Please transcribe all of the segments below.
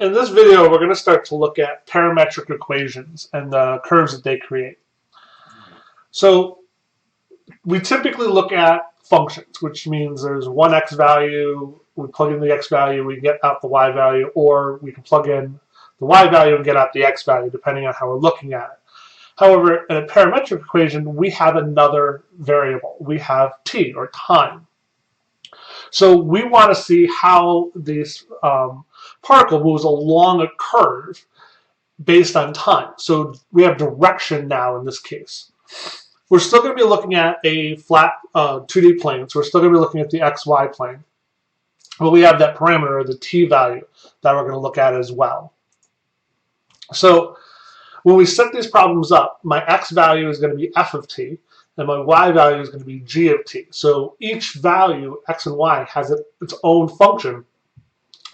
In this video, we're going to start to look at parametric equations and the curves that they create. So we typically look at functions, which means there's one x value, we plug in the x value, we get out the y value, or we can plug in the y value and get out the x value, depending on how we're looking at it. However, in a parametric equation, we have another variable. We have t, or time. So we want to see how this particle moves along a curve based on time. So we have direction now in this case. We're still going to be looking at a flat 2D plane, so we're still going to be looking at the xy plane. But we have that parameter, the t value, that we're going to look at as well. So when we set these problems up, my x value is going to be f of t, and my y value is going to be g of t. So each value, x and y, has its own function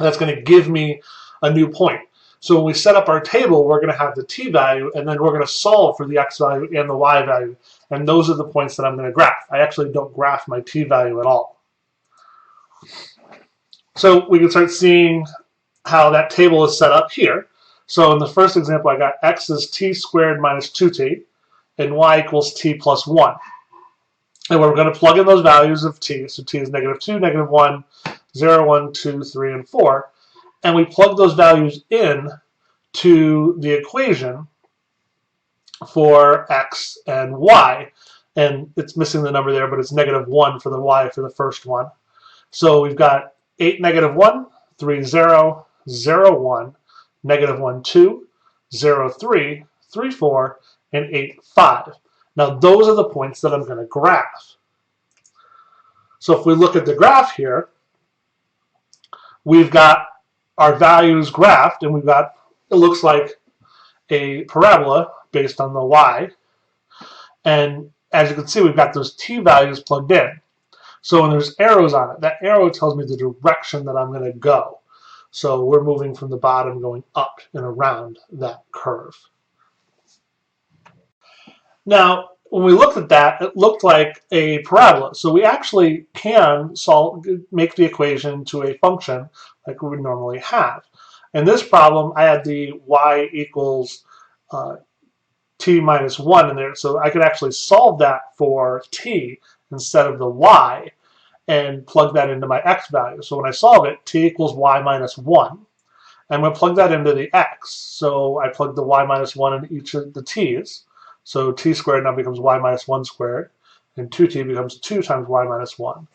that's going to give me a new point. So when we set up our table, we're going to have the t value, and then we're going to solve for the x value and the y value. And those are the points that I'm going to graph. I actually don't graph my t value at all. So we can start seeing how that table is set up here. So in the first example, I got x is t squared minus 2t, and y equals t plus 1. And we're going to plug in those values of t. So t is negative 2, negative 1, 0, 1, 2, 3, and 4. And we plug those values in to the equation for x and y. And it's missing the number there, but it's negative 1 for the y for the first one. So we've got 8, negative 1, 3, 0, 0, 1, negative 1, 2, 0, 3, 3, 4, and 8, 5. Now those are the points that I'm going to graph. So if we look at the graph here, we've got our values graphed, and we've got, it looks like a parabola based on the y. And as you can see, we've got those t values plugged in. So when there's arrows on it, that arrow tells me the direction that I'm going to go. So we're moving from the bottom going up and around that curve. Now, when we looked at that, it looked like a parabola. So we actually can make the equation to a function like we would normally have. In this problem, I had the y equals t minus 1 in there. So I could actually solve that for t instead of the y and plug that into my x value. So when I solve it, t equals y minus 1. I'm going to plug that into the x. So I plug the y minus 1 into each of the t's. So t squared now becomes y minus 1 squared, and 2t becomes 2 times y minus 1.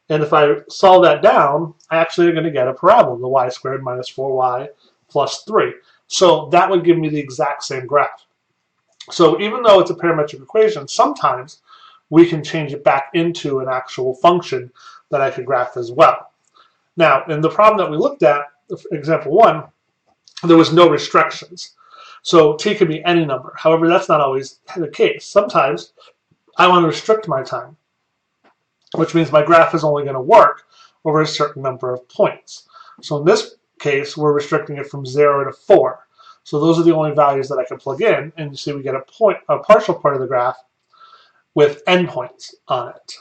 And if I solve that down, I actually are going to get a parabola, the y squared minus 4y plus 3. So that would give me the exact same graph. So even though it's a parametric equation, sometimes we can change it back into an actual function that I could graph as well. Now, in the problem that we looked at, example 1, there was no restrictions. So t can be any number. However, that's not always the case. Sometimes I want to restrict my time, which means my graph is only going to work over a certain number of points. So in this case, we're restricting it from 0 to 4. So those are the only values that I can plug in, and you see we get a partial part of the graph with endpoints on it.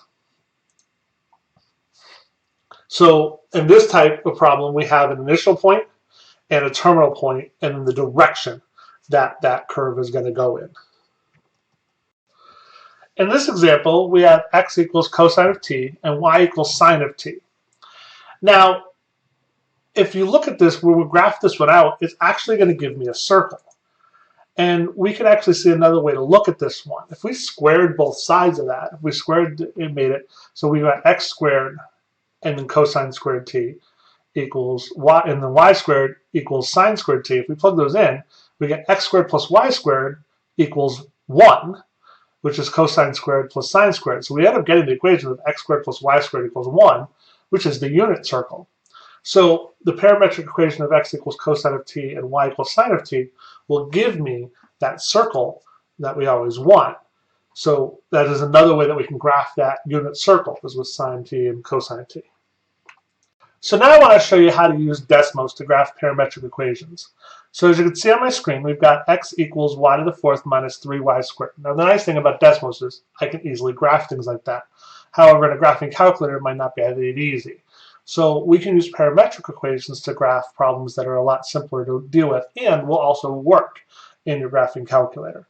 So in this type of problem, we have an initial point and a terminal point, and then the direction that that curve is going to go in. In this example, we have x equals cosine of t and y equals sine of t. Now, if you look at this, when we graph this one out, it's actually going to give me a circle. And we can actually see another way to look at this one. If we squared both sides of that, if we squared it, made it, so we got x squared and then cosine squared t equals y, and then y squared equals sine squared t. If we plug those in, we get x squared plus y squared equals 1, which is cosine squared plus sine squared. So we end up getting the equation of x squared plus y squared equals 1, which is the unit circle. So the parametric equation of x equals cosine of t and y equals sine of t will give me that circle that we always want. So that is another way that we can graph that unit circle, is with sine t and cosine t. So now I want to show you how to use Desmos to graph parametric equations. So as you can see on my screen, we've got x equals y to the 4th minus 3y squared. Now the nice thing about Desmos is I can easily graph things like that. However, in a graphing calculator, it might not be that easy. So we can use parametric equations to graph problems that are a lot simpler to deal with and will also work in your graphing calculator.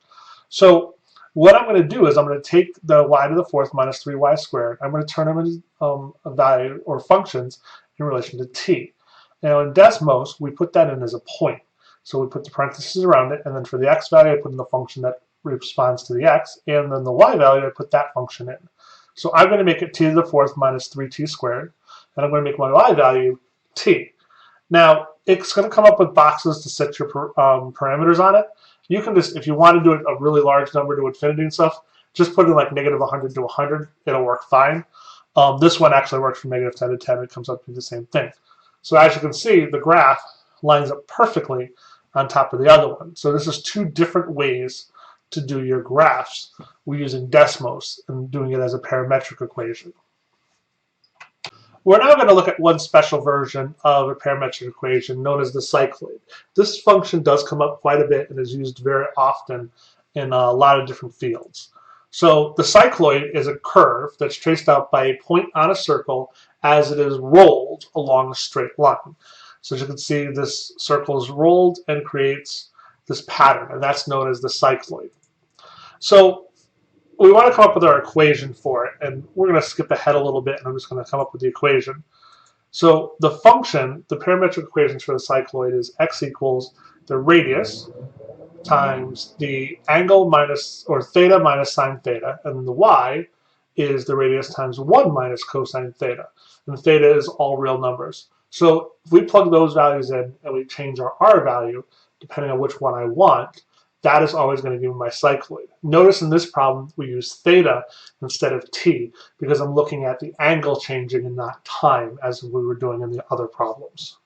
So what I'm going to do is I'm going to take the y to the fourth minus 3y squared. I'm going to turn them into a value or functions in relation to t. Now in Desmos, we put that in as a point. So we put the parentheses around it, and then for the x value, I put in the function that responds to the x, and then the y value, I put that function in. So I'm going to make it t to the fourth minus 3t squared, and I'm going to make my y value t. Now, it's going to come up with boxes to set your parameters on it. You can just, if you want to do a really large number to infinity and stuff, just put in like negative 100 to 100. It'll work fine. This one actually works from negative 10 to 10. It comes up to the same thing. So as you can see, the graph lines up perfectly on top of the other one. So this is two different ways to do your graphs. We're using Desmos and doing it as a parametric equation. We're now going to look at one special version of a parametric equation known as the cycloid. This function does come up quite a bit and is used very often in a lot of different fields. So the cycloid is a curve that's traced out by a point on a circle as it is rolled along a straight line. So as you can see, this circle is rolled and creates this pattern, and that's known as the cycloid. So we want to come up with our equation for it, and we're going to skip ahead a little bit, and I'm just going to come up with the equation. So the function, the parametric equations for the cycloid is x equals the radius times the angle minus, or theta minus sine theta, and the y is the radius times 1 minus cosine theta. And theta is all real numbers. So if we plug those values in and we change our r value, depending on which one I want, that is always going to give me my cycloid. Notice in this problem we use theta instead of t because I'm looking at the angle changing and not time as we were doing in the other problems.